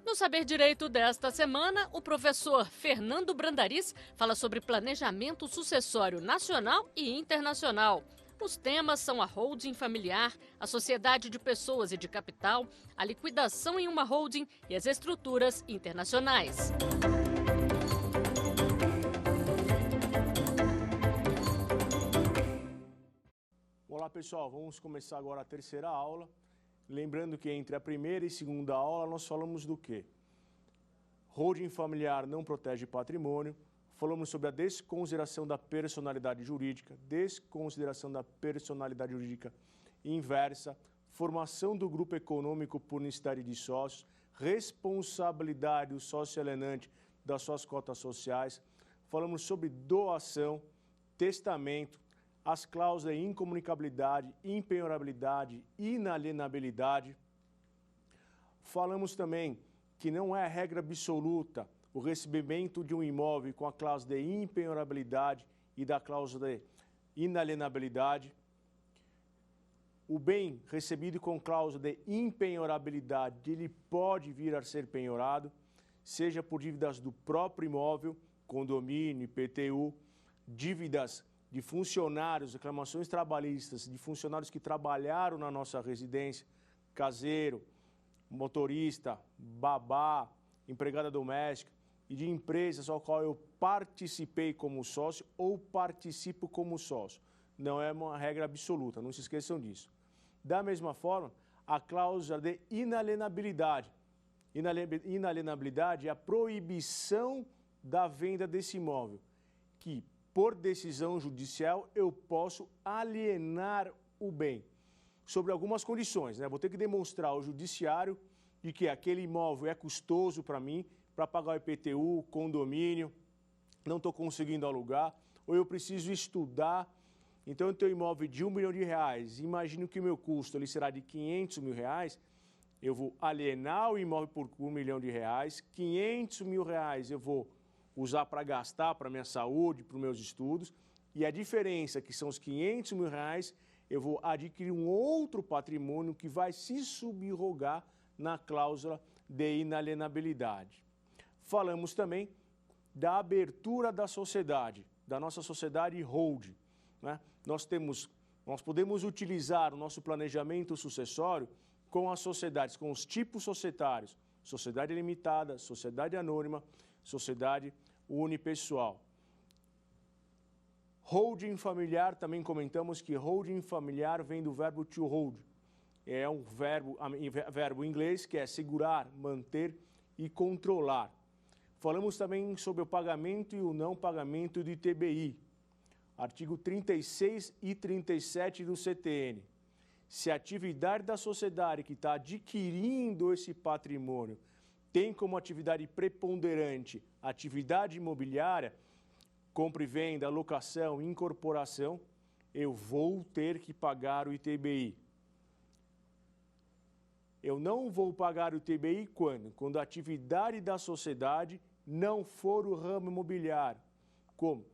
No Saber Direito desta semana, o professor Fernando Brandariz fala sobre planejamento sucessório nacional e internacional. Os temas são a holding familiar, a sociedade de pessoas e de capital, a liquidação em uma holding e as estruturas internacionais. Olá pessoal, vamos começar agora a terceira aula. Lembrando que entre a primeira e segunda aula nós falamos do quê? Holding familiar não protege patrimônio. Falamos sobre a desconsideração da personalidade jurídica, desconsideração da personalidade jurídica inversa, formação do grupo econômico por unicidade de sócios, responsabilidade do sócio alienante das suas cotas sociais. Falamos sobre doação, testamento, as cláusulas de incomunicabilidade, impenhorabilidade, inalienabilidade. Falamos também que não é regra absoluta o recebimento de um imóvel com a cláusula de impenhorabilidade e da cláusula de inalienabilidade. O bem recebido com cláusula de impenhorabilidade, ele pode vir a ser penhorado, seja por dívidas do próprio imóvel, condomínio, IPTU, dívidas de funcionários, reclamações trabalhistas, de funcionários que trabalharam na nossa residência, caseiro, motorista, babá, empregada doméstica, e de empresas ao qual eu participei como sócio ou participo como sócio. Não é uma regra absoluta, não se esqueçam disso. Da mesma forma, a cláusula de inalienabilidade. Inalienabilidade é a proibição da venda desse imóvel, que por decisão judicial, eu posso alienar o bem, sobre algumas condições, né? Vou ter que demonstrar ao judiciário de que aquele imóvel é custoso para mim, para pagar o IPTU, condomínio, não estou conseguindo alugar, ou eu preciso estudar. Então, eu tenho um imóvel de R$1 milhão, imagino que o meu custo ele será de R$500 mil, eu vou alienar o imóvel por R$1 milhão, R$500 mil eu vou usar para gastar para minha saúde, para os meus estudos, e a diferença, que são os R$500 mil, eu vou adquirir um outro patrimônio que vai se subrogar na cláusula de inalienabilidade. Falamos também da abertura da sociedade, da nossa sociedade holding, né? Nós podemos utilizar o nosso planejamento sucessório com as sociedades, com os tipos societários, sociedade limitada, sociedade anônima, sociedade unipessoal. Holding familiar, também comentamos que holding familiar vem do verbo to hold. É um verbo em inglês que é segurar, manter e controlar. Falamos também sobre o pagamento e o não pagamento do ITBI. Artigo 36 e 37 do CTN. Se a atividade da sociedade que está adquirindo esse patrimônio tem como atividade preponderante atividade imobiliária, compra e venda, locação, incorporação, eu vou ter que pagar o ITBI. Eu não vou pagar o ITBI quando? Quando a atividade da sociedade não for o ramo imobiliário, como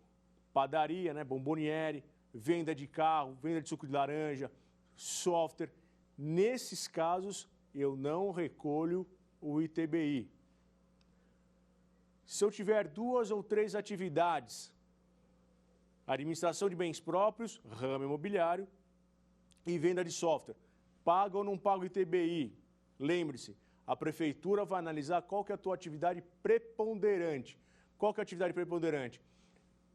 padaria, né, bomboniere, venda de carro, venda de suco de laranja, software. Nesses casos, eu não recolho o ITBI. Se eu tiver 2 ou 3 atividades, administração de bens próprios, ramo imobiliário e venda de software, paga ou não paga o ITBI? Lembre-se, a prefeitura vai analisar qual que é a tua atividade preponderante. Qual que é a atividade preponderante?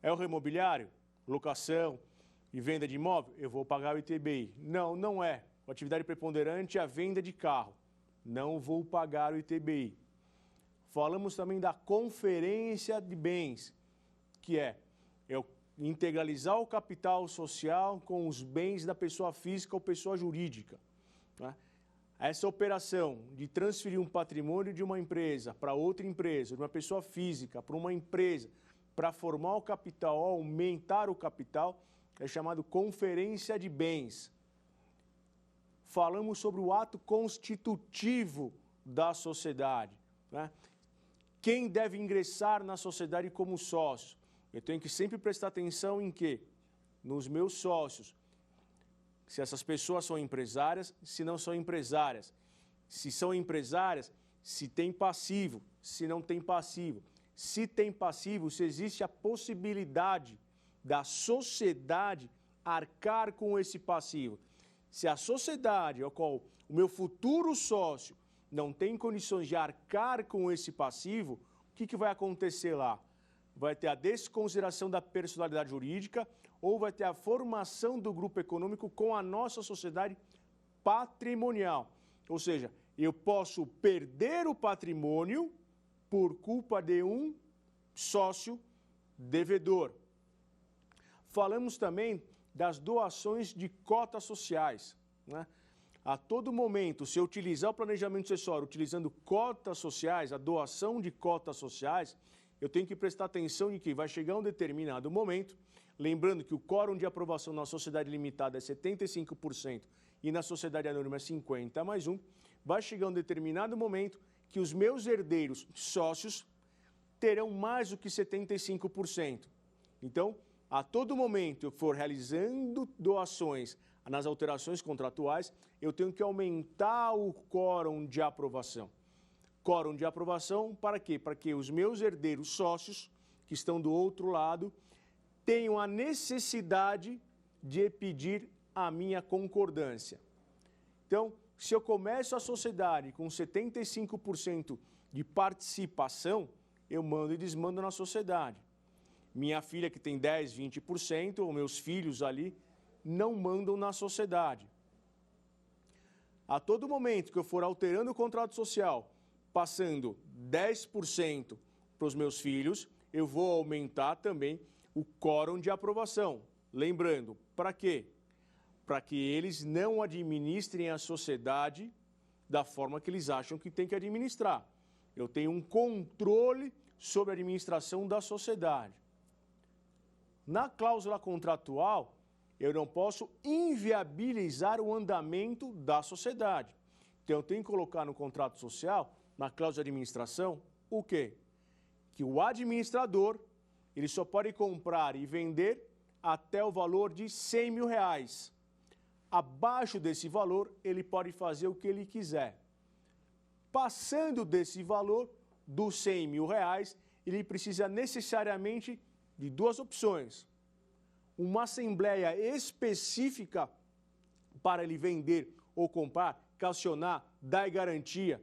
É o ramo imobiliário, locação e venda de imóvel? Eu vou pagar o ITBI. Não, não é. A atividade preponderante é a venda de carro. Não vou pagar o ITBI. Falamos também da conferência de bens, que é eu integralizar o capital social com os bens da pessoa física ou pessoa jurídica, né? Essa operação de transferir um patrimônio de uma empresa para outra empresa, de uma pessoa física para uma empresa, para formar o capital, aumentar o capital, é chamado conferência de bens. Falamos sobre o ato constitutivo da sociedade, né? Quem deve ingressar na sociedade como sócio? Eu tenho que sempre prestar atenção em quê? Nos meus sócios. Se essas pessoas são empresárias, se não são empresárias. Se são empresárias, se tem passivo, se não tem passivo. Se tem passivo, se existe a possibilidade da sociedade arcar com esse passivo. Se a sociedade, ao qual o meu futuro sócio não tem condições de arcar com esse passivo, o que vai acontecer lá? Vai ter a desconsideração da personalidade jurídica ou vai ter a formação do grupo econômico com a nossa sociedade patrimonial. Ou seja, eu posso perder o patrimônio por culpa de um sócio devedor. Falamos também das doações de cotas sociais, né? A todo momento, se eu utilizar o planejamento sucessório utilizando cotas sociais, a doação de cotas sociais, eu tenho que prestar atenção em que vai chegar um determinado momento, lembrando que o quórum de aprovação na sociedade limitada é 75% e na sociedade anônima é 50 mais 1, vai chegar um determinado momento que os meus herdeiros sócios terão mais do que 75%. Então, a todo momento eu for realizando doações nas alterações contratuais, eu tenho que aumentar o quórum de aprovação. Quórum de aprovação para quê? Para que os meus herdeiros sócios, que estão do outro lado, tenham a necessidade de pedir a minha concordância. Então, se eu começo a sociedade com 75% de participação, eu mando e desmando na sociedade. Minha filha que tem 10, 20%, ou meus filhos ali, não mandam na sociedade. A todo momento que eu for alterando o contrato social, passando 10% para os meus filhos, eu vou aumentar também o quórum de aprovação. Lembrando, para quê? Para que eles não administrem a sociedade da forma que eles acham que tem que administrar. Eu tenho um controle sobre a administração da sociedade. Na cláusula contratual, eu não posso inviabilizar o andamento da sociedade. Então, eu tenho que colocar no contrato social, na cláusula de administração, o quê? Que o administrador, ele só pode comprar e vender até o valor de R$100 mil. Abaixo desse valor, ele pode fazer o que ele quiser. Passando desse valor, dos R$100 mil, ele precisa necessariamente de duas opções. Uma assembleia específica para ele vender ou comprar, calcionar, dar garantia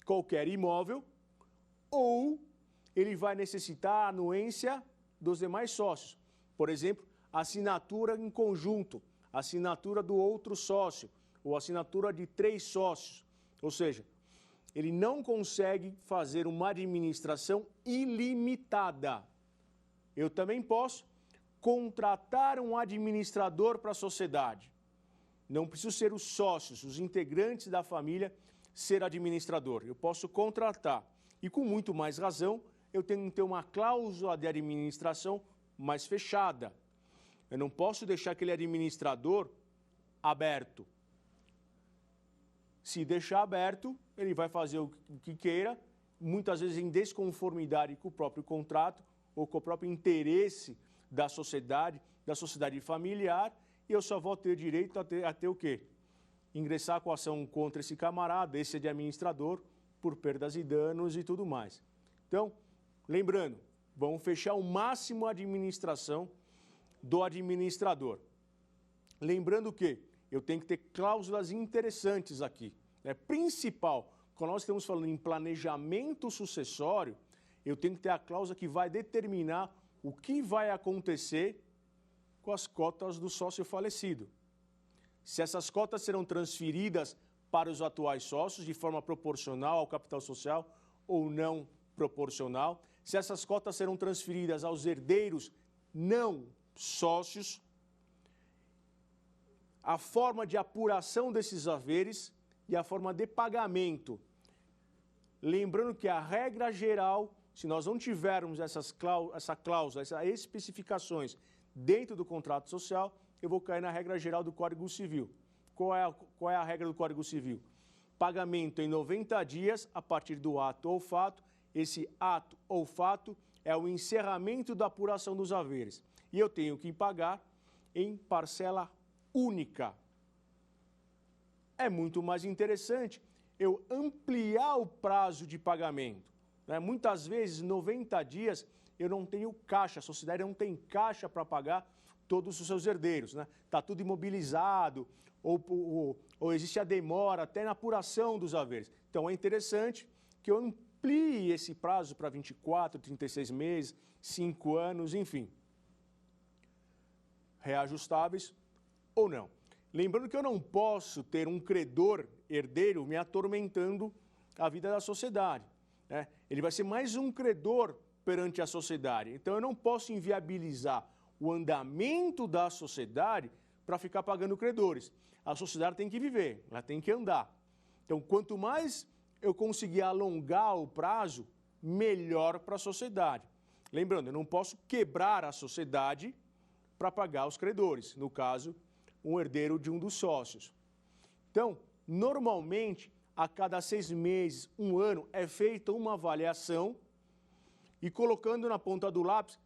qualquer imóvel, ou ele vai necessitar a anuência dos demais sócios. Por exemplo, assinatura em conjunto, assinatura do outro sócio, ou assinatura de 3 sócios. Ou seja, ele não consegue fazer uma administração ilimitada. Eu também posso contratar um administrador para a sociedade. Não preciso ser os sócios, os integrantes da família, ser administrador. Eu posso contratar. E com muito mais razão, eu tenho que ter uma cláusula de administração mais fechada. Eu não posso deixar aquele administrador aberto. Se deixar aberto, ele vai fazer o que queira, muitas vezes em desconformidade com o próprio contrato ou com o próprio interesse da sociedade familiar, e eu só vou ter direito a ter o quê? Ingressar com ação contra esse camarada, esse de administrador, por perdas e danos e tudo mais. Então, lembrando, vamos fechar o máximo a administração do administrador. Lembrando que eu tenho que ter cláusulas interessantes aqui. Principal, quando nós estamos falando em planejamento sucessório, eu tenho que ter a cláusula que vai determinar o que vai acontecer com as cotas do sócio falecido. Se essas cotas serão transferidas para os atuais sócios de forma proporcional ao capital social ou não proporcional, se essas cotas serão transferidas aos herdeiros não sócios, a forma de apuração desses haveres e a forma de pagamento. Lembrando que a regra geral, se nós não tivermos essa cláusula, essas especificações dentro do contrato social, eu vou cair na regra geral do Código Civil. Qual é a regra do Código Civil? Pagamento em 90 dias a partir do ato ou fato. Esse ato ou fato é o encerramento da apuração dos haveres. E eu tenho que pagar em parcela única. É muito mais interessante eu ampliar o prazo de pagamento. Né? Muitas vezes, 90 dias, eu não tenho caixa, a sociedade não tem caixa para pagar todos os seus herdeiros. Está tudo imobilizado, ou existe a demora até na apuração dos haveres. Então, é interessante que eu amplie esse prazo para 24, 36 meses, 5 anos, enfim. Reajustáveis ou não. Lembrando que eu não posso ter um credor herdeiro me atormentando a vida da sociedade. Né? Ele vai ser mais um credor perante a sociedade. Então, eu não posso inviabilizar o andamento da sociedade para ficar pagando credores. A sociedade tem que viver, ela tem que andar. Então, quanto mais eu conseguir alongar o prazo, melhor para a sociedade. Lembrando, eu não posso quebrar a sociedade para pagar os credores, no caso, um herdeiro de um dos sócios. Então, normalmente, a cada 6 meses, 1 ano, é feita uma avaliação e colocando na ponta do lápis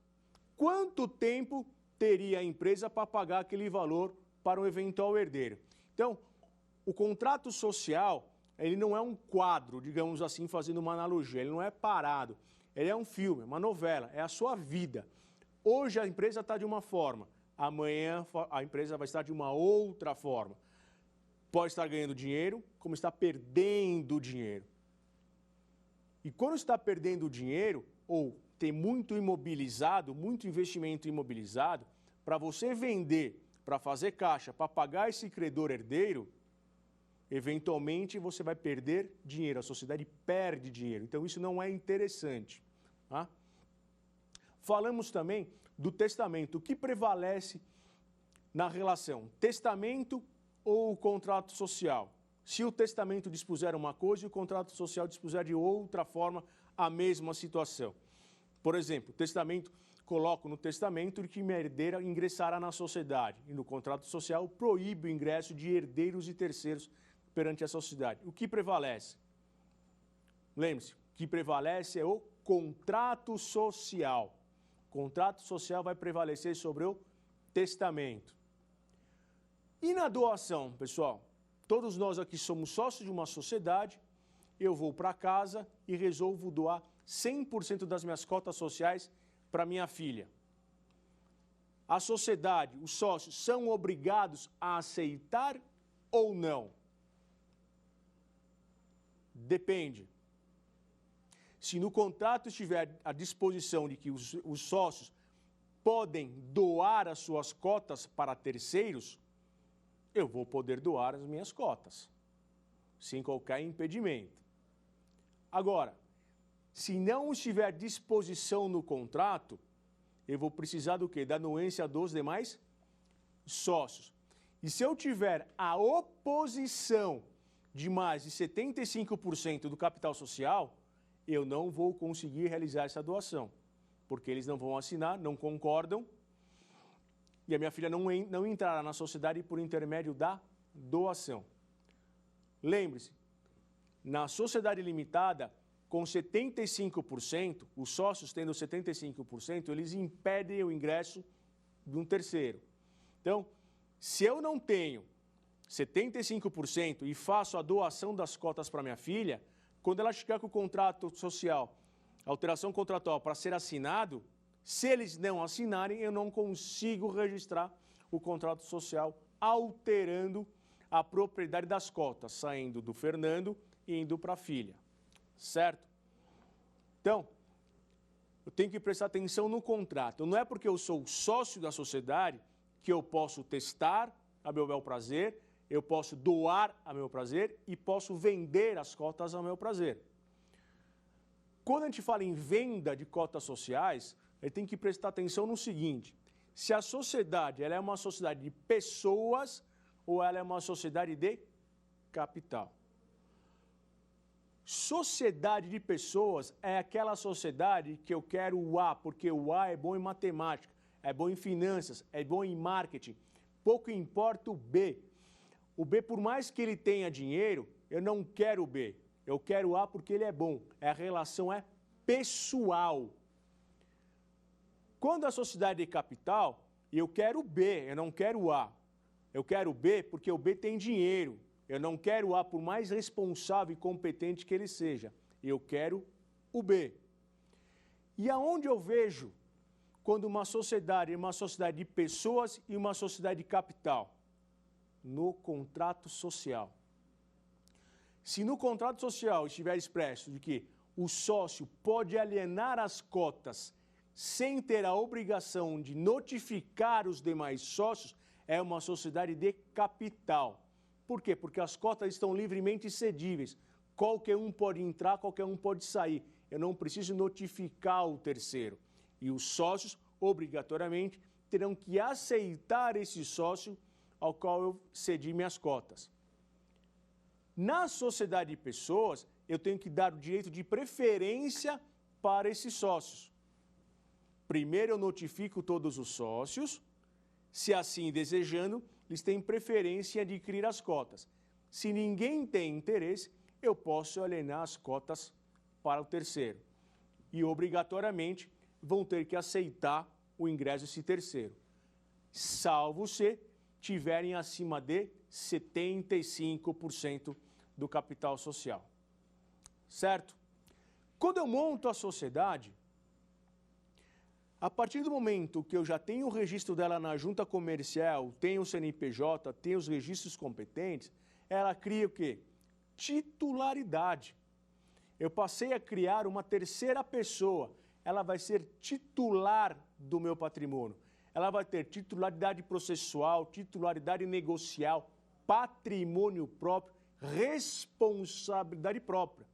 quanto tempo teria a empresa para pagar aquele valor para um eventual herdeiro. Então, o contrato social, ele não é um quadro, digamos assim, fazendo uma analogia, ele não é parado, ele é um filme, uma novela, é a sua vida. Hoje a empresa está de uma forma, amanhã a empresa vai estar de uma outra forma. Pode estar ganhando dinheiro, como está perdendo dinheiro. E quando está perdendo dinheiro, ou tem muito imobilizado, muito investimento imobilizado, para você vender, para fazer caixa, para pagar esse credor herdeiro, eventualmente você vai perder dinheiro, a sociedade perde dinheiro. Então isso não é interessante. Tá? Falamos também do testamento. O que prevalece na relação? Testamento ou o contrato social? Se o testamento dispuser uma coisa e o contrato social dispuser de outra forma a mesma situação. Por exemplo, o testamento, coloco no testamento que minha herdeira ingressará na sociedade e no contrato social proíbe o ingresso de herdeiros e terceiros perante a sociedade. O que prevalece? Lembre-se, o que prevalece é o contrato social. O contrato social vai prevalecer sobre o testamento. E na doação, pessoal? Todos nós aqui somos sócios de uma sociedade, eu vou para casa e resolvo doar 100% das minhas cotas sociais para minha filha. A sociedade, os sócios, são obrigados a aceitar ou não? Depende. Se no contrato estiver à disposição de que os sócios podem doar as suas cotas para terceiros, eu vou poder doar as minhas cotas, sem qualquer impedimento. Agora, se não estiver à disposição no contrato, eu vou precisar do quê? Da anuência dos demais sócios. E se eu tiver a oposição de mais de 75% do capital social, eu não vou conseguir realizar essa doação, porque eles não vão assinar, não concordam, e a minha filha não entrará na sociedade por intermédio da doação. Lembre-se, na sociedade limitada, com 75%, os sócios tendo 75%, eles impedem o ingresso de um terceiro. Então, se eu não tenho 75% e faço a doação das cotas para minha filha, quando ela chegar com o contrato social, alteração contratual para ser assinado, se eles não assinarem, eu não consigo registrar o contrato social alterando a propriedade das cotas, saindo do Fernando e indo para a filha. Certo? Então, eu tenho que prestar atenção no contrato. Não é porque eu sou sócio da sociedade que eu posso testar a meu bel prazer, eu posso doar a meu prazer e posso vender as cotas a meu prazer. Quando a gente fala em venda de cotas sociais, a gente tem que prestar atenção no seguinte: se a sociedade ela é uma sociedade de pessoas ou ela é uma sociedade de capital. Sociedade de pessoas é aquela sociedade que eu quero o A, porque o A é bom em matemática, é bom em finanças, é bom em marketing. Pouco importa o B. O B, por mais que ele tenha dinheiro, eu não quero o B. Eu quero o A porque ele é bom. A relação é pessoal. Quando a sociedade é capital, eu quero o B, eu não quero o A. Eu quero o B porque o B tem dinheiro. Eu não quero o A, por mais responsável e competente que ele seja. Eu quero o B. E aonde eu vejo quando uma sociedade é uma sociedade de pessoas e uma sociedade de capital? No contrato social. Se no contrato social estiver expresso de que o sócio pode alienar as cotas sem ter a obrigação de notificar os demais sócios, é uma sociedade de capital. Por quê? Porque as cotas estão livremente cedíveis. Qualquer um pode entrar, qualquer um pode sair. Eu não preciso notificar o terceiro. E os sócios, obrigatoriamente, terão que aceitar esse sócio ao qual eu cedi minhas cotas. Na sociedade de pessoas, eu tenho que dar o direito de preferência para esses sócios. Primeiro eu notifico todos os sócios, se assim desejando, eles têm preferência em adquirir as cotas. Se ninguém tem interesse, eu posso alienar as cotas para o terceiro. E obrigatoriamente vão ter que aceitar o ingresso desse terceiro, salvo se tiverem acima de 75% do capital social. Certo? Quando eu monto a sociedade, a partir do momento que eu já tenho o registro dela na junta comercial, tenho o CNPJ, tenho os registros competentes, ela cria o quê? Titularidade. Eu passei a criar uma terceira pessoa. Ela vai ser titular do meu patrimônio. Ela vai ter titularidade processual, titularidade negocial, patrimônio próprio, responsabilidade própria.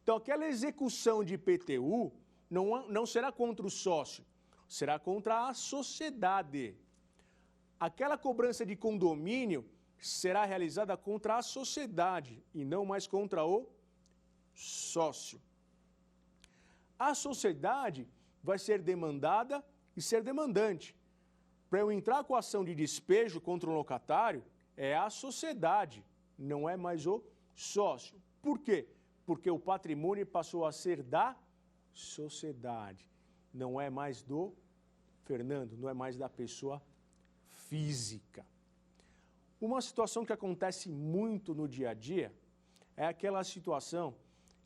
Então, aquela execução de IPTU não será contra o sócio, será contra a sociedade. Aquela cobrança de condomínio será realizada contra a sociedade e não mais contra o sócio. A sociedade vai ser demandada e ser demandante. Para eu entrar com a ação de despejo contra um locatário, é a sociedade, não é mais o sócio. Por quê? Porque o patrimônio passou a ser da sociedade, não é mais do Fernando, não é mais da pessoa física. Uma situação que acontece muito no dia a dia é aquela situação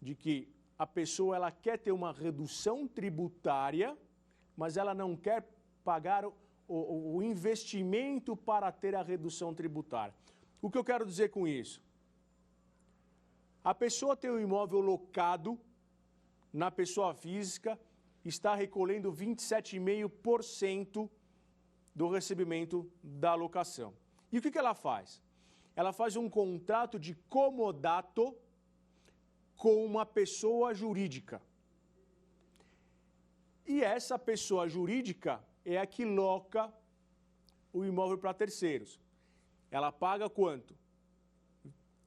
de que a pessoa ela quer ter uma redução tributária, mas ela não quer pagar o investimento para ter a redução tributária. O que eu quero dizer com isso? A pessoa tem um imóvel locado na pessoa física, está recolhendo 27,5% do recebimento da locação. E o que ela faz? Ela faz um contrato de comodato com uma pessoa jurídica. E essa pessoa jurídica é a que loca o imóvel para terceiros. Ela paga quanto?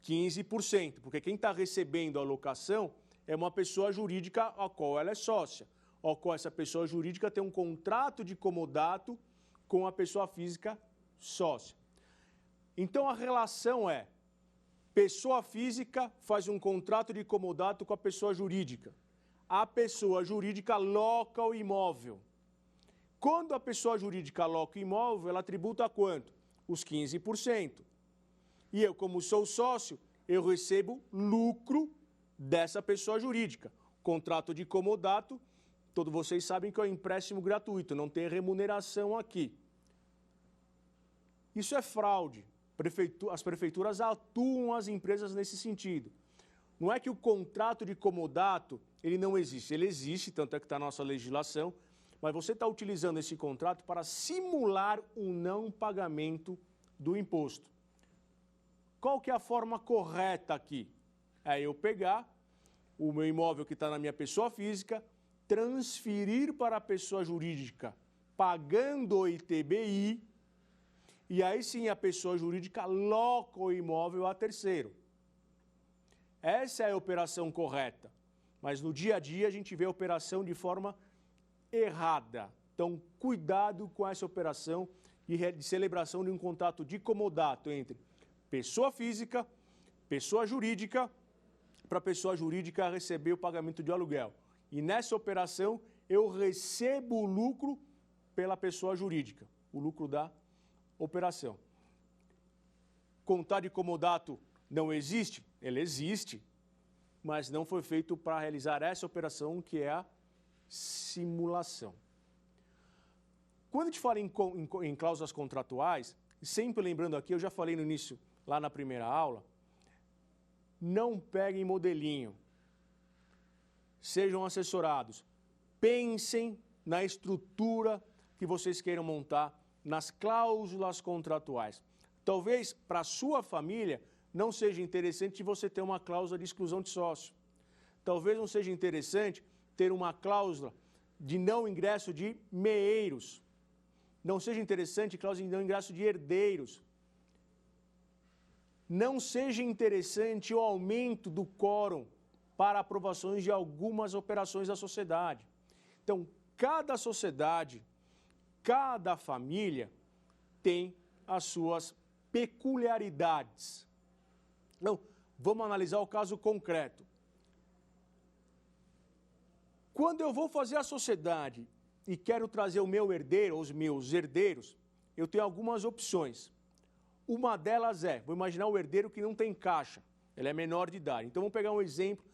15%, porque quem está recebendo a locação é uma pessoa jurídica a qual ela é sócia, a qual essa pessoa jurídica tem um contrato de comodato com a pessoa física sócia. Então a relação é: pessoa física faz um contrato de comodato com a pessoa jurídica. A pessoa jurídica loca o imóvel. Quando a pessoa jurídica loca o imóvel, ela tributa quanto? Os 15%. E eu, como sou sócio, eu recebo lucro dessa pessoa jurídica. Contrato de comodato, todos vocês sabem que é um empréstimo gratuito, não tem remuneração aqui. Isso é fraude. As prefeituras atuam as empresas nesse sentido. Não é que o contrato de comodato ele não existe. Ele existe, tanto é que está na nossa legislação, mas você está utilizando esse contrato para simular o não pagamento do imposto. Qual que é a forma correta aqui? É eu pegar o meu imóvel que está na minha pessoa física, transferir para a pessoa jurídica, pagando o ITBI, e aí sim a pessoa jurídica loca o imóvel a terceiro. Essa é a operação correta, mas no dia a dia a gente vê a operação de forma errada. Então, cuidado com essa operação de celebração de um contrato de comodato entre pessoa física, pessoa jurídica, para a pessoa jurídica receber o pagamento de aluguel. E nessa operação, eu recebo o lucro pela pessoa jurídica, o lucro da operação. Contrato de comodato não existe? Ele existe, mas não foi feito para realizar essa operação que é a simulação. Quando a gente fala em cláusulas contratuais, sempre lembrando aqui, eu já falei no início, lá na primeira aula, não peguem modelinho, sejam assessorados, pensem na estrutura que vocês queiram montar, nas cláusulas contratuais. Talvez para a sua família não seja interessante você ter uma cláusula de exclusão de sócio. Talvez não seja interessante ter uma cláusula de não ingresso de meeiros. Não seja interessante cláusula de não ingresso de herdeiros. Não seja interessante o aumento do quórum para aprovações de algumas operações da sociedade. Então, cada sociedade, cada família tem as suas peculiaridades. Então, vamos analisar o caso concreto. Quando eu vou fazer a sociedade e quero trazer o meu herdeiro, ou os meus herdeiros, eu tenho algumas opções. Uma delas vou imaginar o herdeiro que não tem caixa, ele é menor de idade. Então, vamos pegar um exemplo,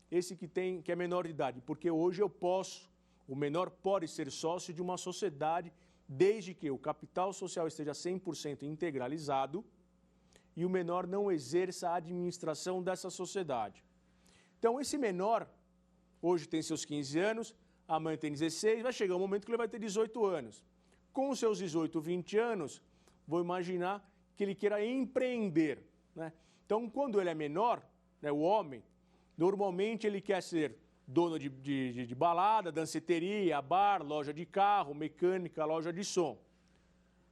esse que é menor de idade, porque hoje o menor pode ser sócio de uma sociedade, desde que o capital social esteja 100% integralizado e o menor não exerça a administração dessa sociedade. Então, esse menor, hoje tem seus 15 anos, amanhã tem 16, vai chegar um momento que ele vai ter 18 anos. Com os seus 18, 20 anos, vou imaginar que ele queira empreender, né? Então, quando ele é menor, né, o homem, normalmente ele quer ser dono de balada, danceteria, bar, loja de carro, mecânica, loja de som.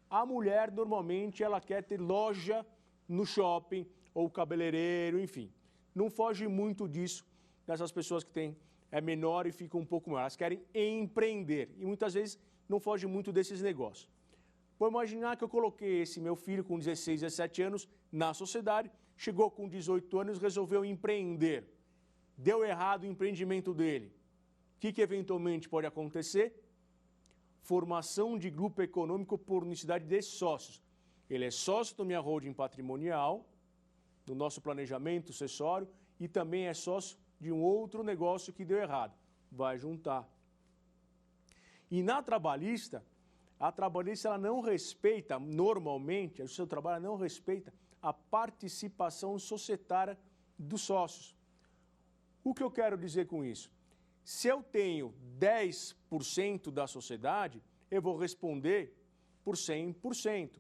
A mulher, normalmente, ela quer ter loja no shopping ou cabeleireiro, enfim. Não foge muito disso, dessas pessoas que é menor e ficam um pouco maior. Elas querem empreender e muitas vezes não foge muito desses negócios. Vou imaginar que eu coloquei esse meu filho com 16, 17 anos na sociedade, chegou com 18 anos e resolveu empreender. Deu errado o empreendimento dele. O que eventualmente pode acontecer? Formação de grupo econômico por unicidade de sócios. Ele é sócio da minha holding patrimonial, do nosso planejamento sucessório, e também é sócio de um outro negócio que deu errado. Vai juntar. E na trabalhista, a trabalhista ela não respeita, normalmente, o seu trabalho não respeita a participação societária dos sócios. O que eu quero dizer com isso? Se eu tenho 10% da sociedade, eu vou responder por 100%.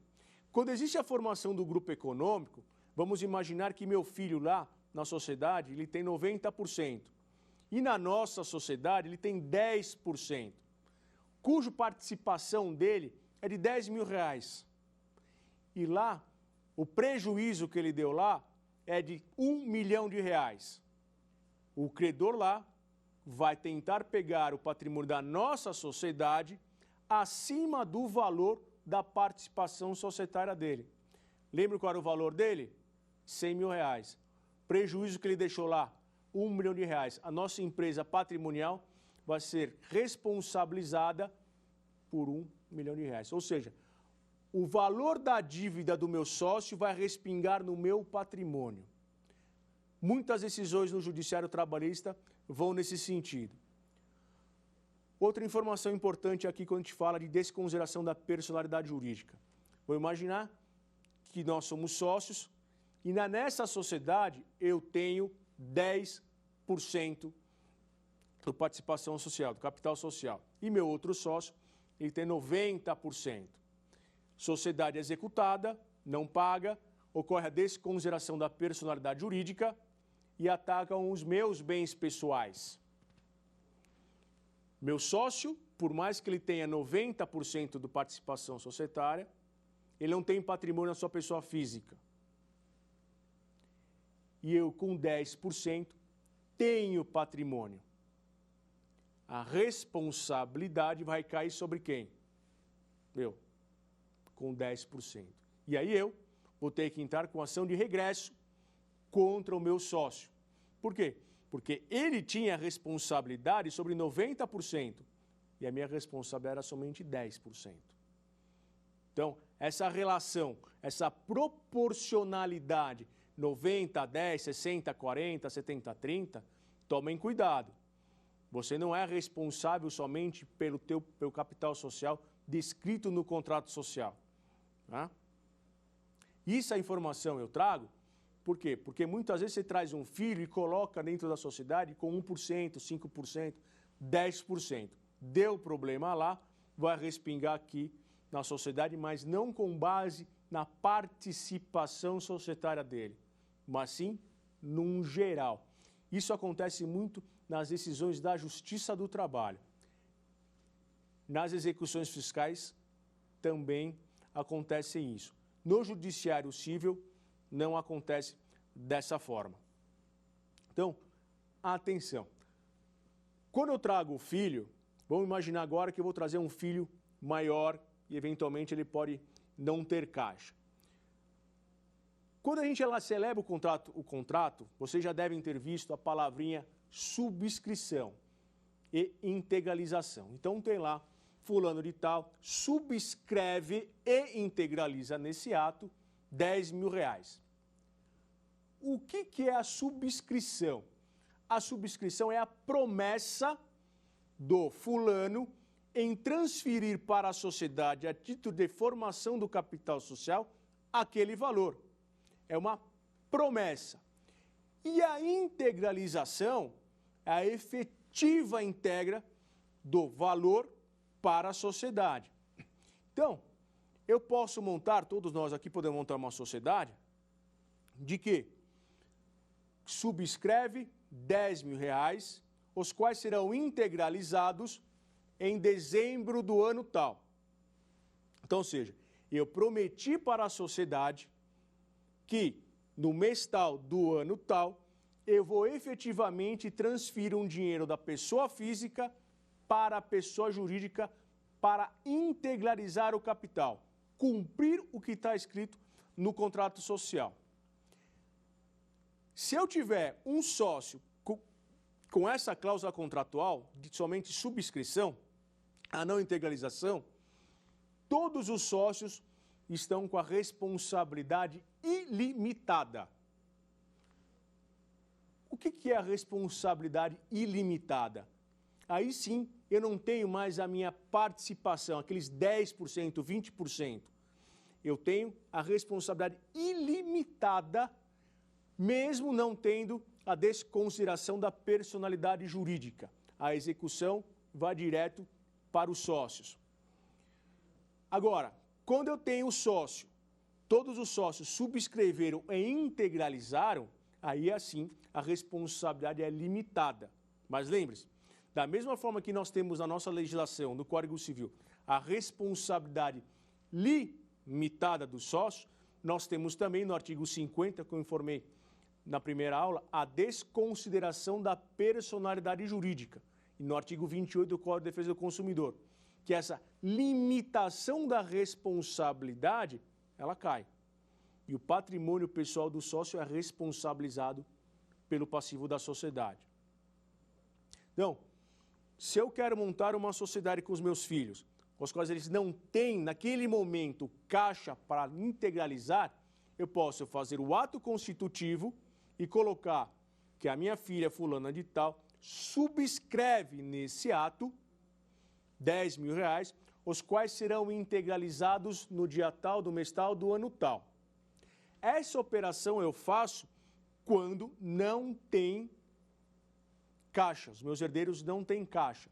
Quando existe a formação do grupo econômico, vamos imaginar que meu filho lá na sociedade, ele tem 90%. E na nossa sociedade, ele tem 10%, cuja participação dele é de R$10.000. E lá, o prejuízo que ele deu lá é de R$1 milhão. O credor lá vai tentar pegar o patrimônio da nossa sociedade acima do valor da participação societária dele. Lembra qual era o valor dele? R$100.000. Prejuízo que ele deixou lá, R$1 milhão. A nossa empresa patrimonial vai ser responsabilizada por R$1 milhão. Ou seja, o valor da dívida do meu sócio vai respingar no meu patrimônio. Muitas decisões no judiciário trabalhista vão nesse sentido. Outra informação importante aqui quando a gente fala de desconsideração da personalidade jurídica. Vou imaginar que nós somos sócios e nessa sociedade eu tenho 10% da participação social, do capital social. E meu outro sócio, ele tem 90%. Sociedade executada, não paga, ocorre a desconsideração da personalidade jurídica e atacam os meus bens pessoais. Meu sócio, por mais que ele tenha 90% de participação societária, ele não tem patrimônio na sua pessoa física. E eu, com 10%, tenho patrimônio. A responsabilidade vai cair sobre quem? Eu, com 10%. E aí eu vou ter que entrar com ação de regresso contra o meu sócio. Por quê? Porque ele tinha responsabilidade sobre 90% e a minha responsabilidade era somente 10%. Então, essa relação, essa proporcionalidade 90, 10, 60, 40, 70, 30, tomem cuidado. Você não é responsável somente pelo capital social descrito no contrato social. Tá? Isso, a informação eu trago, por quê? Porque muitas vezes você traz um filho e coloca dentro da sociedade com 1%, 5%, 10%. Deu problema lá, vai respingar aqui na sociedade, mas não com base na participação societária dele, mas sim num geral. Isso acontece muito nas decisões da Justiça do Trabalho. Nas execuções fiscais também acontece isso. No Judiciário Civil não acontece dessa forma. Então, atenção. Quando eu trago o filho, vamos imaginar agora que eu vou trazer um filho maior e eventualmente ele pode não ter caixa. Quando a gente celebra o contrato, vocês já devem ter visto a palavrinha subscrição e integralização. Então tem lá, fulano de tal, subscreve e integraliza nesse ato R$10.000. O que é a subscrição? A subscrição é a promessa do fulano em transferir para a sociedade, a título de formação do capital social, aquele valor. É uma promessa. E a integralização é a efetiva entrega do valor para a sociedade. Então, eu posso montar, todos nós aqui podemos montar uma sociedade, de que subscreve R$10.000, os quais serão integralizados em dezembro do ano tal. Então, ou seja, eu prometi para a sociedade que no mês tal do ano tal, eu vou efetivamente transferir um dinheiro da pessoa física para a pessoa jurídica para integralizar o capital, cumprir o que está escrito no contrato social. Se eu tiver um sócio com essa cláusula contratual de somente subscrição, a não integralização, todos os sócios estão com a responsabilidade ilimitada. O que é a responsabilidade ilimitada? Aí sim, eu não tenho mais a minha participação, aqueles 10%, 20%. Eu tenho a responsabilidade ilimitada, mesmo não tendo a desconsideração da personalidade jurídica. A execução vai direto para os sócios. Agora, quando eu tenho sócio, todos os sócios subscreveram e integralizaram, aí assim a responsabilidade é limitada. Mas lembre-se, da mesma forma que nós temos na nossa legislação, no Código Civil, a responsabilidade limitada dos sócios, nós temos também no artigo 50, que eu informei na primeira aula, a desconsideração da personalidade jurídica. E no artigo 28 do Código de Defesa do Consumidor, que essa limitação da responsabilidade, ela cai. E o patrimônio pessoal do sócio é responsabilizado pelo passivo da sociedade. Então, se eu quero montar uma sociedade com os meus filhos, os quais eles não têm, naquele momento, caixa para integralizar, eu posso fazer o ato constitutivo e colocar que a minha filha fulana de tal subscreve nesse ato R$10.000, os quais serão integralizados no dia tal, do mês tal, do ano tal. Essa operação eu faço quando não tem caixa, os meus herdeiros não têm caixa.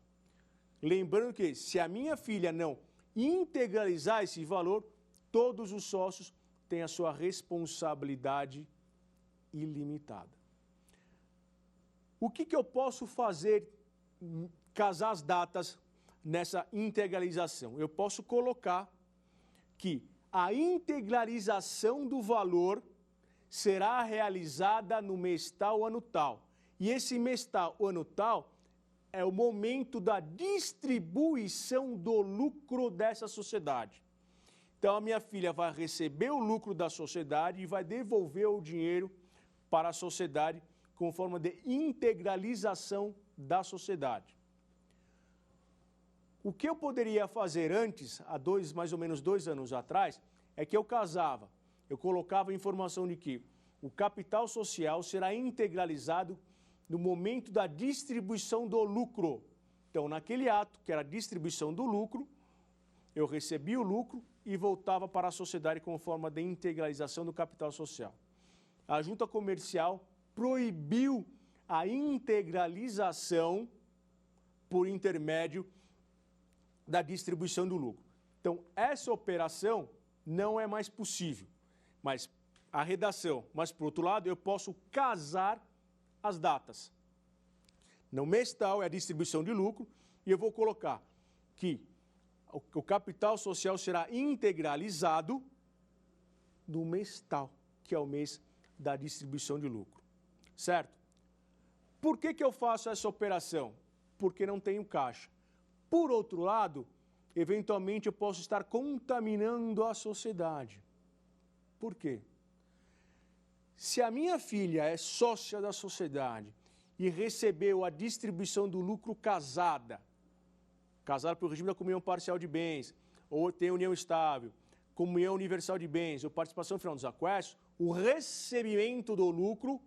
Lembrando que se a minha filha não integralizar esse valor, todos os sócios têm a sua responsabilidade ilimitada. O que eu posso fazer, casar as datas nessa integralização? Eu posso colocar que a integralização do valor será realizada no mês tal, ano tal. E esse mês tal, ano tal, é o momento da distribuição do lucro dessa sociedade. Então, a minha filha vai receber o lucro da sociedade e vai devolver o dinheiro para a sociedade com forma de integralização da sociedade. O que eu poderia fazer antes, há mais ou menos 2 anos atrás, é que eu casava. Eu colocava a informação de que O capital social será integralizado no momento da distribuição do lucro. Então, naquele ato, que era a distribuição do lucro, eu recebia o lucro e voltava para a sociedade como forma de integralização do capital social. A junta comercial proibiu a integralização por intermédio da distribuição do lucro. Então, essa operação não é mais possível, mas a redação. Mas, por outro lado, eu posso casar as datas. No mês tal é a distribuição de lucro e eu vou colocar que o capital social será integralizado no mês tal, que é o mês da distribuição de lucro. Certo? Por que eu faço essa operação? Porque não tenho caixa. Por outro lado, eventualmente eu posso estar contaminando a sociedade. Por quê? Se a minha filha é sócia da sociedade e recebeu a distribuição do lucro casada pelo regime da comunhão parcial de bens, ou tem união estável, comunhão universal de bens, ou participação final dos aquestos, o recebimento do lucro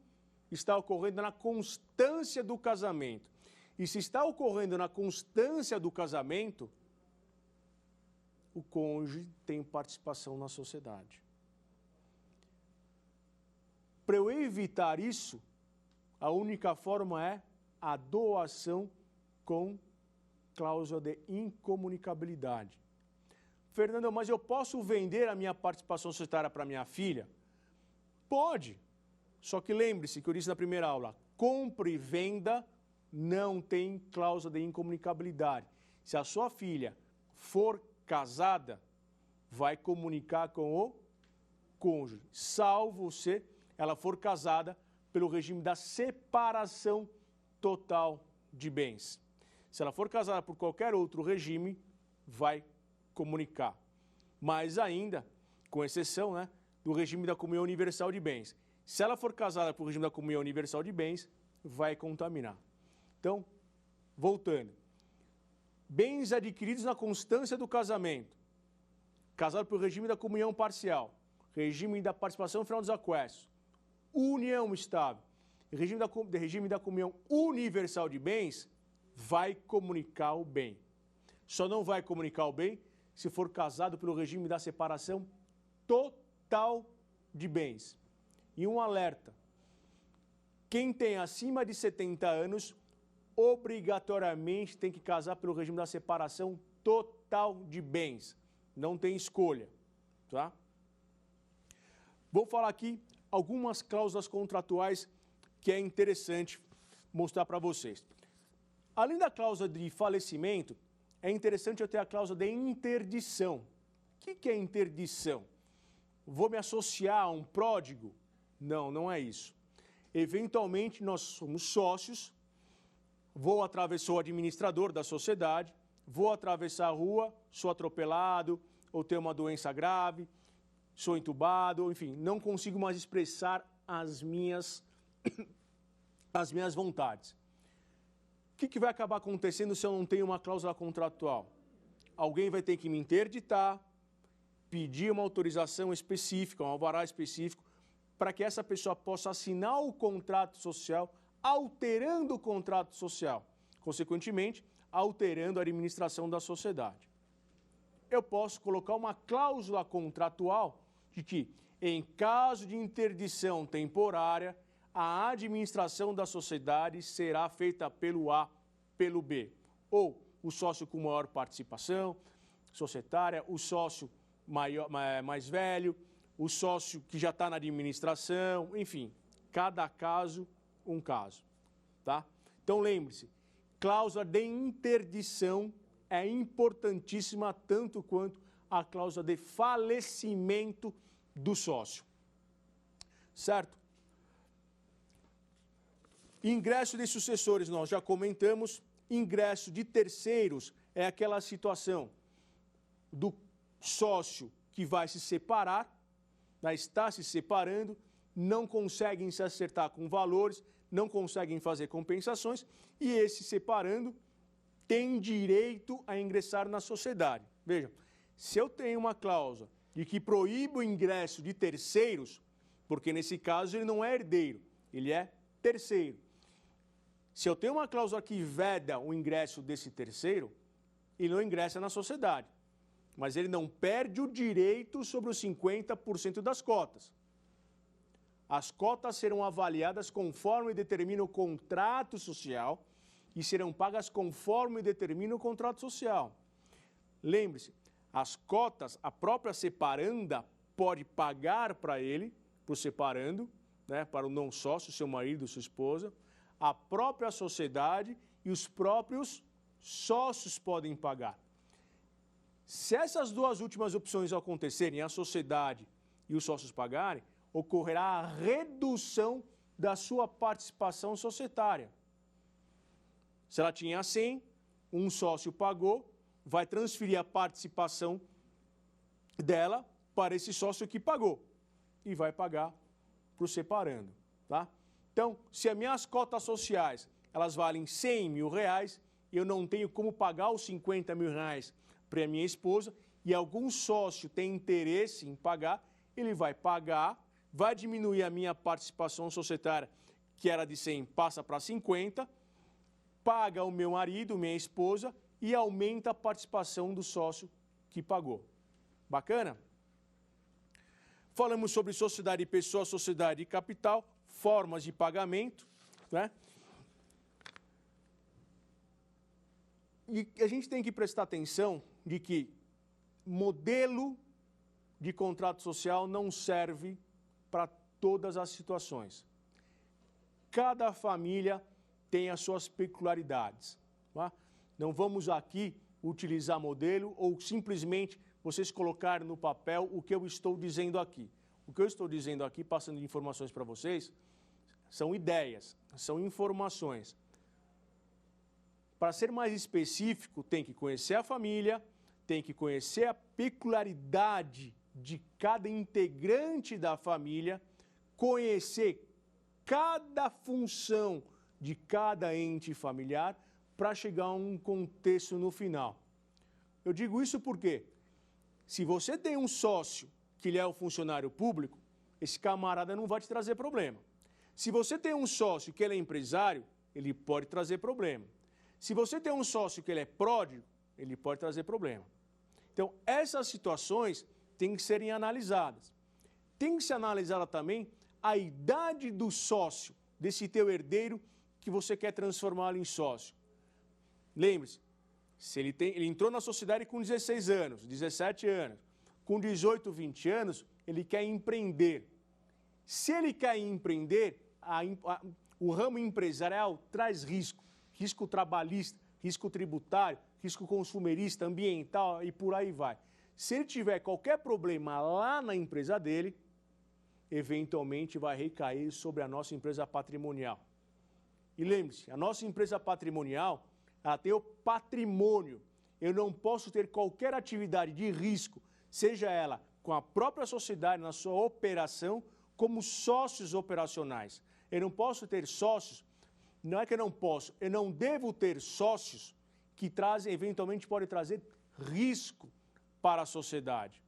está ocorrendo na constância do casamento. E se está ocorrendo na constância do casamento, o cônjuge tem participação na sociedade. Para eu evitar isso, a única forma é a doação com cláusula de incomunicabilidade. Fernando, mas eu posso vender a minha participação societária para minha filha? Pode. Só que lembre-se que eu disse na primeira aula, compra e venda não tem cláusula de incomunicabilidade. Se a sua filha for casada, vai comunicar com o cônjuge, salvo se ela for casada pelo regime da separação total de bens. Se ela for casada por qualquer outro regime, vai comunicar. Mas ainda, com exceção, do regime da comunhão universal de bens. Se ela for casada por regime da comunhão universal de bens, vai contaminar. Então, voltando. Bens adquiridos na constância do casamento. Casado pelo regime da comunhão parcial. Regime da participação final dos aquestos. União estável. Regime da comunhão universal de bens, vai comunicar o bem. Só não vai comunicar o bem se for casado pelo regime da separação total de bens. E um alerta. Quem tem acima de 70 anos, obrigatoriamente tem que casar pelo regime da separação total de bens. Não tem escolha. Tá? Vou falar aqui algumas cláusulas contratuais que é interessante mostrar para vocês. Além da cláusula de falecimento, é interessante eu ter a cláusula de interdição. O que é interdição? Vou me associar a um pródigo? Não, não é isso. Eventualmente, nós somos sócios, sou administrador da sociedade, vou atravessar a rua, sou atropelado, ou tenho uma doença grave, sou entubado, enfim, não consigo mais expressar as minhas vontades. O que vai acabar acontecendo se eu não tenho uma cláusula contratual? Alguém vai ter que me interditar, pedir uma autorização específica, um alvará específico, para que essa pessoa possa assinar o contrato social, alterando o contrato social, consequentemente, alterando a administração da sociedade. Eu posso colocar uma cláusula contratual de que, em caso de interdição temporária, a administração da sociedade será feita pelo A, pelo B. Ou o sócio com maior participação societária, o sócio mais velho, o sócio que já está na administração, enfim, cada caso, um caso. Tá? Então, lembre-se, cláusula de interdição é importantíssima tanto quanto a cláusula de falecimento do sócio. Certo? Ingresso de sucessores, nós já comentamos. Ingresso de terceiros é aquela situação do sócio que vai se separar, está se separando, não conseguem se acertar com valores, não conseguem fazer compensações e esse separando tem direito a ingressar na sociedade. Veja, se eu tenho uma cláusula de que proíbe o ingresso de terceiros, porque nesse caso ele não é herdeiro, ele é terceiro. Se eu tenho uma cláusula que veda o ingresso desse terceiro, ele não ingressa na sociedade, mas ele não perde o direito sobre os 50% das cotas. As cotas serão avaliadas conforme determina o contrato social e serão pagas conforme determina o contrato social. Lembre-se, as cotas, a própria separanda pode pagar para ele, para o separando, né, para o não sócio, seu marido, sua esposa, a própria sociedade e os próprios sócios podem pagar. Se essas duas últimas opções acontecerem, a sociedade e os sócios pagarem, ocorrerá a redução da sua participação societária. Se ela tinha 100, um sócio pagou, vai transferir a participação dela para esse sócio que pagou e vai pagar para o separando, tá? Então, se as minhas cotas sociais, elas valem 100 mil reais, eu não tenho como pagar os 50 mil reais para a minha esposa e algum sócio tem interesse em pagar, ele vai pagar, vai diminuir a minha participação societária, que era de 100, passa para 50, paga o meu marido, minha esposa, e aumenta a participação do sócio que pagou. Bacana? Falamos sobre sociedade de pessoa, sociedade de capital, formas de pagamento, né? E a gente tem que prestar atenção de que modelo de contrato social não serve para todas as situações. Cada família tem as suas peculiaridades, tá? Não vamos aqui utilizar modelo ou simplesmente vocês colocarem no papel o que eu estou dizendo aqui. O que eu estou dizendo aqui, passando informações para vocês, são ideias, são informações. Para ser mais específico, tem que conhecer a família, tem que conhecer a peculiaridade de cada integrante da família, conhecer cada função de cada ente familiar para chegar a um contexto no final. Eu digo isso porque, se você tem um sócio que ele é o funcionário público, esse camarada não vai te trazer problema. Se você tem um sócio que ele é empresário, ele pode trazer problema. Se você tem um sócio que ele é pródigo, ele pode trazer problema. Então, essas situações têm que serem analisadas. Tem que ser analisada também a idade do sócio, desse teu herdeiro que você quer transformá-lo em sócio. Lembre-se, se ele entrou na sociedade com 16 anos, 17 anos, com 18, 20 anos, ele quer empreender. Se ele quer empreender, o ramo empresarial traz risco. Risco trabalhista, risco tributário, risco consumerista, ambiental e por aí vai. Se ele tiver qualquer problema lá na empresa dele, eventualmente vai recair sobre a nossa empresa patrimonial. E lembre-se, a nossa empresa patrimonial, ela tem o patrimônio. Eu não posso ter qualquer atividade de risco, seja ela com a própria sociedade na sua operação, como sócios operacionais. Eu não posso ter sócios, não é que eu não posso, eu não devo ter sócios que eventualmente podem trazer risco para a sociedade.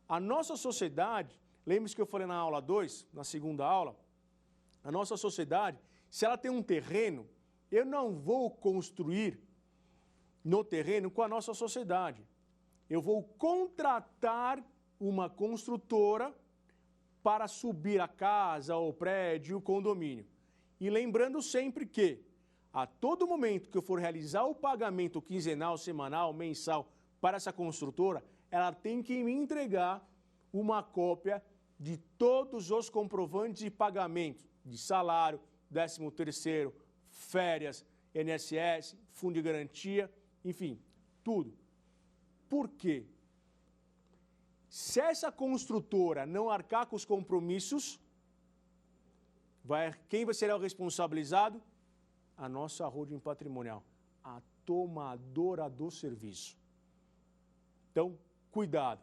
A nossa sociedade, lembre-se que eu falei na aula 2, na segunda aula, a nossa sociedade, se ela tem um terreno, eu não vou construir no terreno com a nossa sociedade. Eu vou contratar uma construtora para subir a casa, o prédio, o condomínio. E lembrando sempre que, a todo momento que eu for realizar o pagamento quinzenal, semanal, mensal para essa construtora, ela tem que me entregar uma cópia de todos os comprovantes de pagamento, de salário, 13º, férias, INSS, fundo de garantia, enfim, tudo. Por quê? Se essa construtora não arcar com os compromissos, quem será o responsabilizado? A nossa holding patrimonial, a tomadora do serviço. Então, cuidado.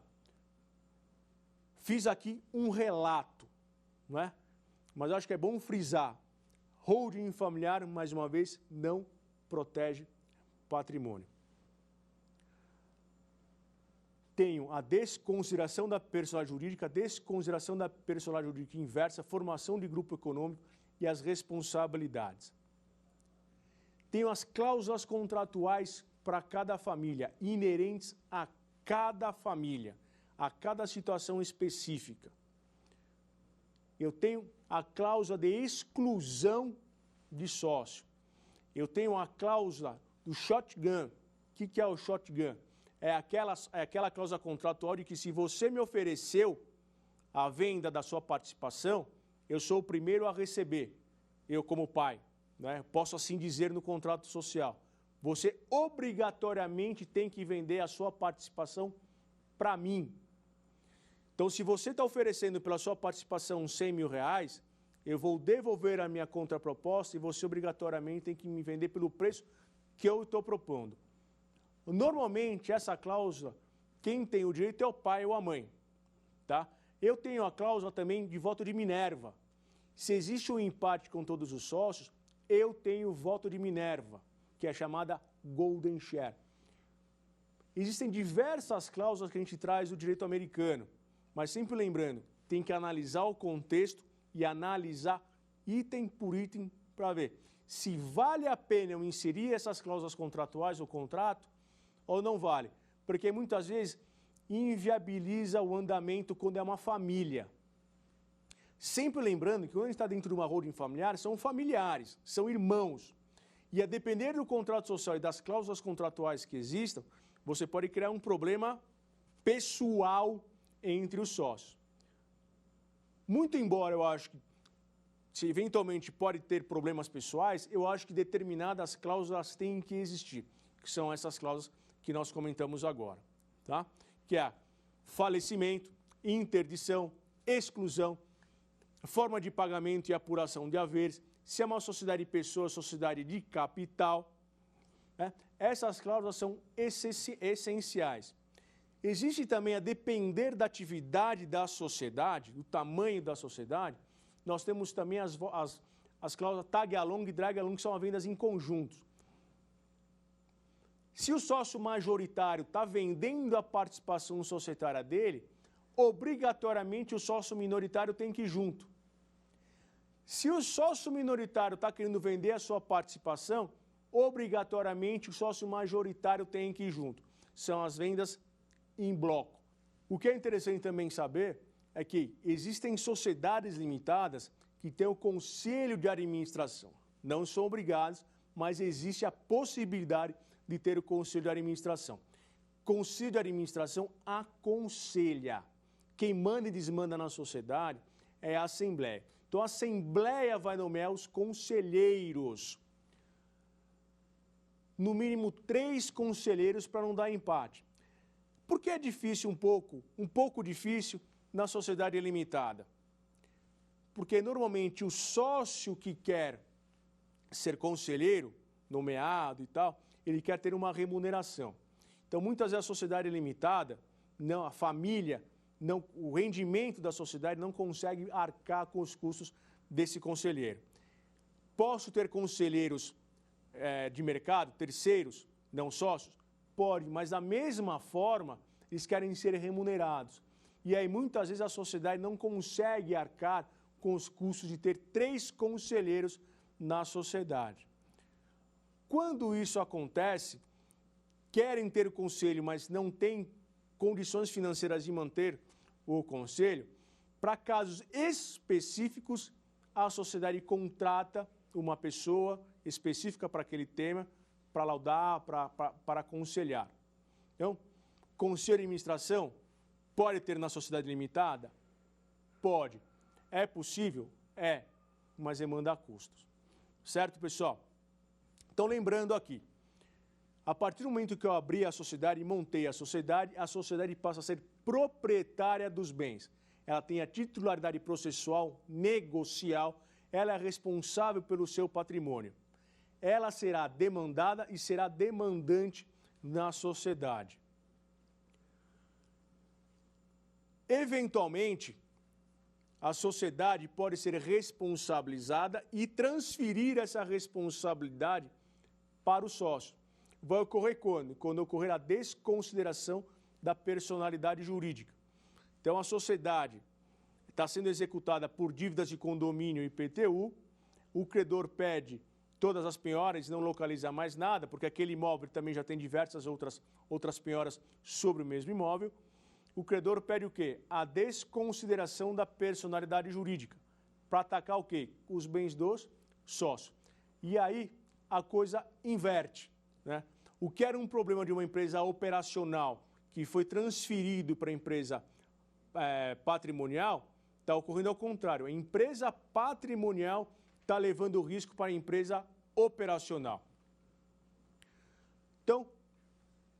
Fiz aqui um relato, não é? Mas eu acho que é bom frisar. Holding familiar, mais uma vez, não protege patrimônio. tenho a desconsideração da personalidade jurídica, a desconsideração da personalidade jurídica inversa, a formação de grupo econômico e as responsabilidades. Tenho as cláusulas contratuais para cada família, inerentes a cada família, a cada situação específica. Eu tenho a cláusula de exclusão de sócio. Eu tenho a cláusula do shotgun. O que é o shotgun? É aquela cláusula contratual de que se você me ofereceu a venda da sua participação, eu sou o primeiro a receber, eu como pai, né? Posso assim dizer no contrato social. Você obrigatoriamente tem que vender a sua participação para mim. Então, se você está oferecendo pela sua participação R$100 mil, eu vou devolver a minha contraproposta e você obrigatoriamente tem que me vender pelo preço que eu estou propondo. Normalmente, essa cláusula, quem tem o direito é o pai ou a mãe. Tá? Eu tenho a cláusula também de voto de Minerva. Se existe um empate com todos os sócios, eu tenho o voto de Minerva, que é chamada Golden Share. Existem diversas cláusulas que a gente traz do direito americano, mas sempre lembrando, tem que analisar o contexto e analisar item por item para ver se vale a pena eu inserir essas cláusulas contratuais no contrato ou não vale. Porque muitas vezes inviabiliza o andamento quando é uma família. Sempre lembrando que quando a gente está dentro de uma holding familiar, são familiares, são irmãos. E a depender do contrato social e das cláusulas contratuais que existam, você pode criar um problema pessoal entre os sócios. Muito embora eu acho que, se eventualmente pode ter problemas pessoais, eu acho que determinadas cláusulas têm que existir, que são essas cláusulas que nós comentamos agora, tá? Que é falecimento, interdição, exclusão, forma de pagamento e apuração de haveres, se é uma sociedade de pessoas, sociedade de capital, né? Essas cláusulas são essenciais. Existe também, a depender da atividade da sociedade, do tamanho da sociedade, nós temos também as cláusulas tag along e drag along, que são as vendas em conjunto. Se o sócio majoritário está vendendo a participação societária dele, obrigatoriamente o sócio minoritário tem que ir junto. Se o sócio minoritário está querendo vender a sua participação, obrigatoriamente o sócio majoritário tem que ir junto. São as vendas em bloco. O que é interessante também saber é que existem sociedades limitadas que têm o conselho de administração. Não são obrigados, mas existe a possibilidade de ter o conselho de administração. Conselho de administração aconselha. Quem manda e desmanda na sociedade é a Assembleia. Então, a Assembleia vai nomear os conselheiros. No mínimo 3 conselheiros para não dar empate. Por que é difícil um pouco difícil na sociedade limitada? Porque normalmente o sócio que quer ser conselheiro, nomeado e tal, ele quer ter uma remuneração. Então, muitas vezes a sociedade limitada, não, a família, não, o rendimento da sociedade não consegue arcar com os custos desse conselheiro. Posso ter conselheiros de mercado, terceiros, não sócios? Pode, mas da mesma forma, eles querem ser remunerados. E aí, muitas vezes, a sociedade não consegue arcar com os custos de ter 3 conselheiros na sociedade. Quando isso acontece, querem ter o conselho, mas não têm condições financeiras de manter o conselho, para casos específicos, a sociedade contrata uma pessoa específica para aquele tema, para laudar, para aconselhar. Então, conselho de administração pode ter na sociedade limitada? Pode. É possível? É, mas demanda custos. Certo, pessoal? Então, lembrando aqui, a partir do momento que eu abri a sociedade e montei a sociedade passa a ser proprietária dos bens. Ela tem a titularidade processual, negocial, ela é responsável pelo seu patrimônio. Ela será demandada e será demandante na sociedade. Eventualmente, a sociedade pode ser responsabilizada e transferir essa responsabilidade para o sócio. Vai ocorrer quando? Quando ocorrer a desconsideração da personalidade jurídica. Então, a sociedade está sendo executada por dívidas de condomínio e IPTU, o credor pede todas as penhoras, não localiza mais nada, porque aquele imóvel também já tem diversas outras penhoras sobre o mesmo imóvel. O credor pede o quê? A desconsideração da personalidade jurídica, para atacar o quê? Os bens dos sócios. E aí a coisa inverte, né? O que era um problema de uma empresa operacional que foi transferido para a empresa patrimonial, está ocorrendo ao contrário. A empresa patrimonial está levando o risco para a empresa operacional. Então,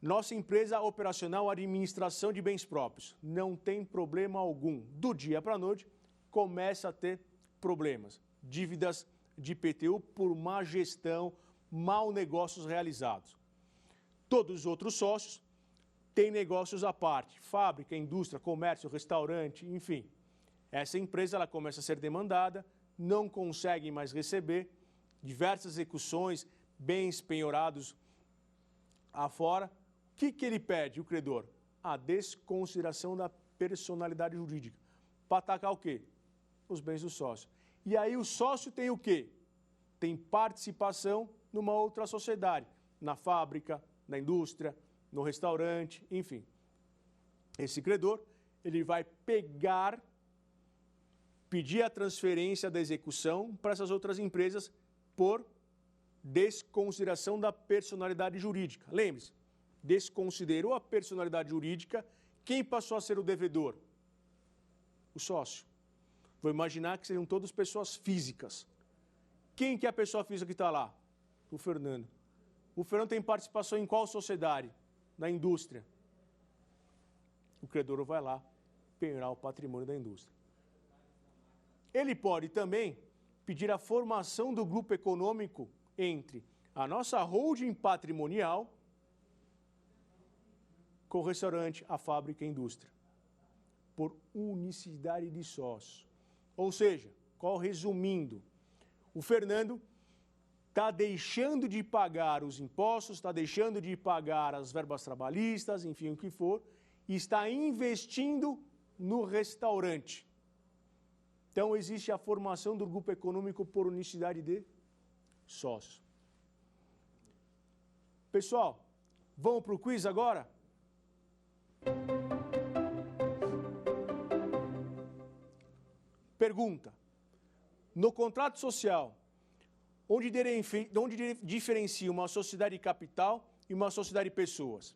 nossa empresa operacional, administração de bens próprios, não tem problema algum. Do dia para a noite, começa a ter problemas. Dívidas de IPTU por má gestão, mal negócios realizados. Todos os outros sócios têm negócios à parte, fábrica, indústria, comércio, restaurante, enfim. Essa empresa ela começa a ser demandada, não consegue mais receber, diversas execuções, bens penhorados afora. O que ele pede, o credor? A desconsideração da personalidade jurídica. Para atacar o quê? Os bens do sócio. E aí o sócio tem o quê? Tem participação numa outra sociedade, na fábrica, na indústria, no restaurante, enfim. Esse credor, ele vai pedir a transferência da execução para essas outras empresas por desconsideração da personalidade jurídica. Lembre-se, desconsiderou a personalidade jurídica, quem passou a ser o devedor? O sócio. Vou imaginar que seriam todas pessoas físicas. Quem que é a pessoa física que está lá? O Fernando. O Fernando tem participação em qual sociedade? Na indústria. O credor vai lá penhorar o patrimônio da indústria. Ele pode também pedir a formação do grupo econômico entre a nossa holding patrimonial com o restaurante, a fábrica e a indústria, por unicidade de sócios. Ou seja, resumindo, o Fernando está deixando de pagar os impostos, está deixando de pagar as verbas trabalhistas, enfim, o que for, e está investindo no restaurante. Então, existe a formação do grupo econômico por unicidade de sócios. Pessoal, vamos para o quiz agora? Pergunta. No contrato social, onde diferencia uma sociedade de capital e uma sociedade de pessoas?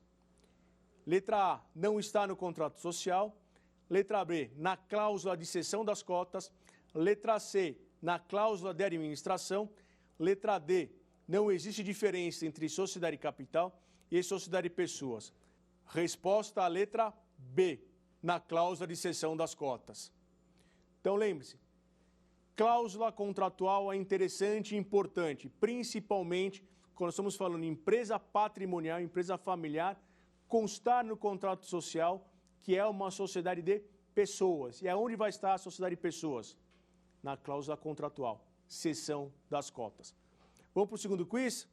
Letra A, não está no contrato social. Letra B, na cláusula de cessão das cotas. Letra C, na cláusula de administração. Letra D, não existe diferença entre sociedade de capital e sociedade de pessoas. Resposta à letra B, na cláusula de cessão das cotas. Então, lembre-se, cláusula contratual é interessante e importante, principalmente quando estamos falando em empresa patrimonial, empresa familiar, constar no contrato social que é uma sociedade de pessoas. E aonde vai estar a sociedade de pessoas? Na cláusula contratual, cessão das cotas. Vamos para o segundo quiz?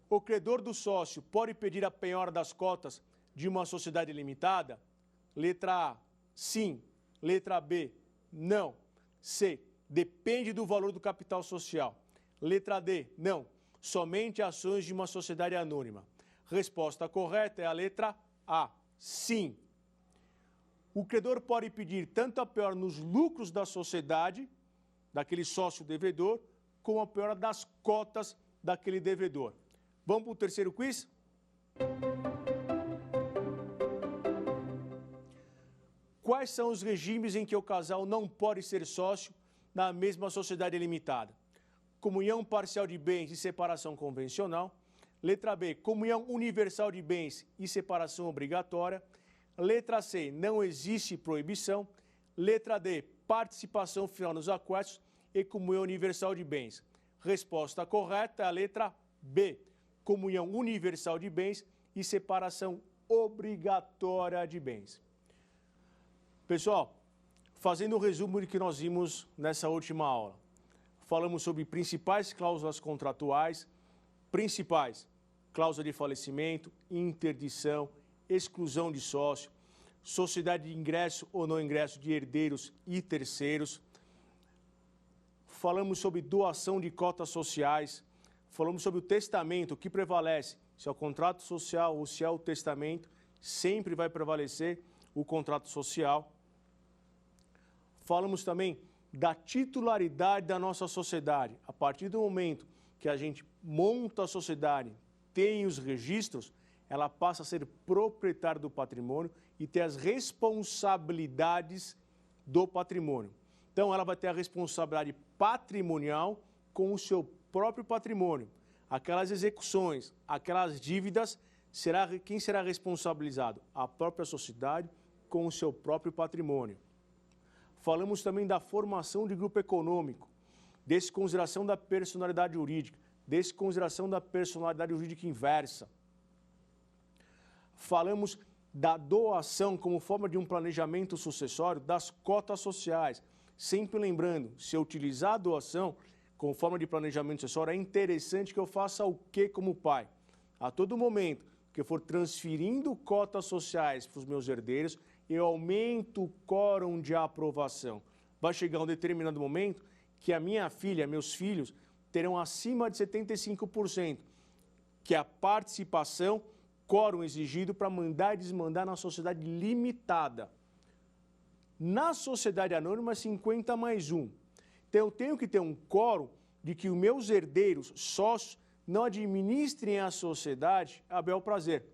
O credor do sócio pode pedir a penhora das cotas de uma sociedade limitada? Letra A, sim. Letra B, não. C, depende do valor do capital social. Letra D, não. Somente ações de uma sociedade anônima. Resposta correta é a letra A, sim. O credor pode pedir tanto a penhora nos lucros da sociedade, daquele sócio devedor, como a penhora das cotas daquele devedor. Vamos para o terceiro quiz? Quais são os regimes em que o casal não pode ser sócio na mesma sociedade limitada? Comunhão parcial de bens e separação convencional. Letra B, comunhão universal de bens e separação obrigatória. Letra C, não existe proibição. Letra D, participação final nos aquestos e comunhão universal de bens. Resposta correta é a letra B, comunhão universal de bens e separação obrigatória de bens. Pessoal, fazendo um resumo do que nós vimos nessa última aula. Falamos sobre principais cláusulas contratuais, principais: cláusula de falecimento, interdição, exclusão de sócio, sociedade de ingresso ou não ingresso de herdeiros e terceiros. Falamos sobre doação de cotas sociais, falamos sobre o testamento, o que prevalece, se é o contrato social ou se é o testamento, sempre vai prevalecer o contrato social. Falamos também da titularidade da nossa sociedade. A partir do momento que a gente monta a sociedade, tem os registros, ela passa a ser proprietária do patrimônio e ter as responsabilidades do patrimônio. Então, ela vai ter a responsabilidade patrimonial com o seu próprio patrimônio. Aquelas execuções, aquelas dívidas, quem será responsabilizado? A própria sociedade com o seu próprio patrimônio. Falamos também da formação de grupo econômico, desconsideração da personalidade jurídica, desconsideração da personalidade jurídica inversa. Falamos da doação como forma de um planejamento sucessório das cotas sociais. Sempre lembrando, se eu utilizar a doação como forma de planejamento sucessório, é interessante que eu faça o quê como pai? A todo momento que eu for transferindo cotas sociais para os meus herdeiros, eu aumento o quórum de aprovação. Vai chegar um determinado momento que a minha filha, meus filhos, terão acima de 75%, que é a participação, quórum exigido para mandar e desmandar na sociedade limitada. Na sociedade anônima, 50+1. Então, eu tenho que ter um quórum de que os meus herdeiros, sócios, não administrem a sociedade a bel prazer.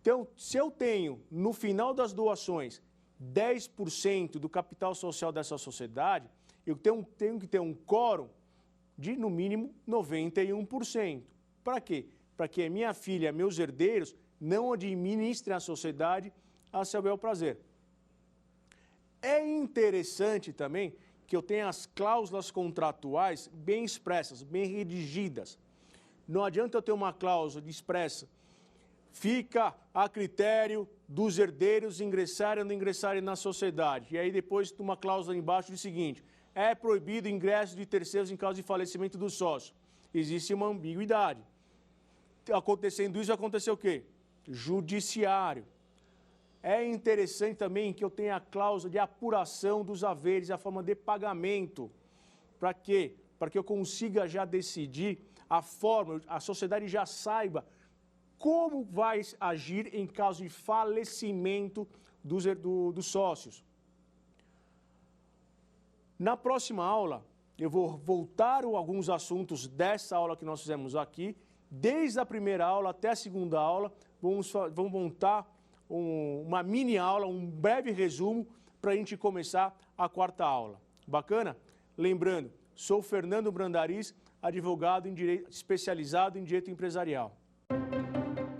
Então, se eu tenho, no final das doações, 10% do capital social dessa sociedade, eu tenho que ter um quórum de, no mínimo, 91%. Para quê? Para que a minha filha, meus herdeiros, não administrem a sociedade a seu bel prazer. É interessante também que eu tenha as cláusulas contratuais bem expressas, bem redigidas. Não adianta eu ter uma cláusula expressa. Fica a critério dos herdeiros ingressarem ou não ingressarem na sociedade. E aí depois uma cláusula embaixo diz o seguinte: é proibido o ingresso de terceiros em caso de falecimento do sócio. Existe uma ambiguidade. Acontecendo isso, aconteceu o quê? Judiciário. É interessante também que eu tenha a cláusula de apuração dos haveres, a forma de pagamento. Para quê? Para que eu consiga já decidir a forma, a sociedade já saiba como vai agir em caso de falecimento dos sócios. Na próxima aula, eu vou voltar a alguns assuntos dessa aula que nós fizemos aqui. Desde a primeira aula até a segunda aula, vamos montar uma mini aula, um breve resumo para a gente começar a quarta aula. Bacana? Lembrando, sou Fernando Brandariz, advogado especializado em direito empresarial.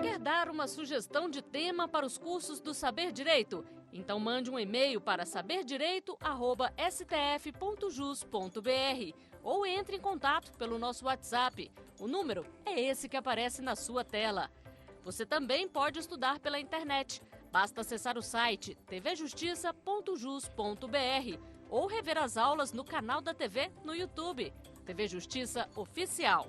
Quer dar uma sugestão de tema para os cursos do Saber Direito? Então mande um e-mail para saberdireito@stf.jus.br ou entre em contato pelo nosso WhatsApp. O número é esse que aparece na sua tela. Você também pode estudar pela internet. Basta acessar o site tvjustiça.jus.br ou rever as aulas no canal da TV no YouTube. TV Justiça Oficial.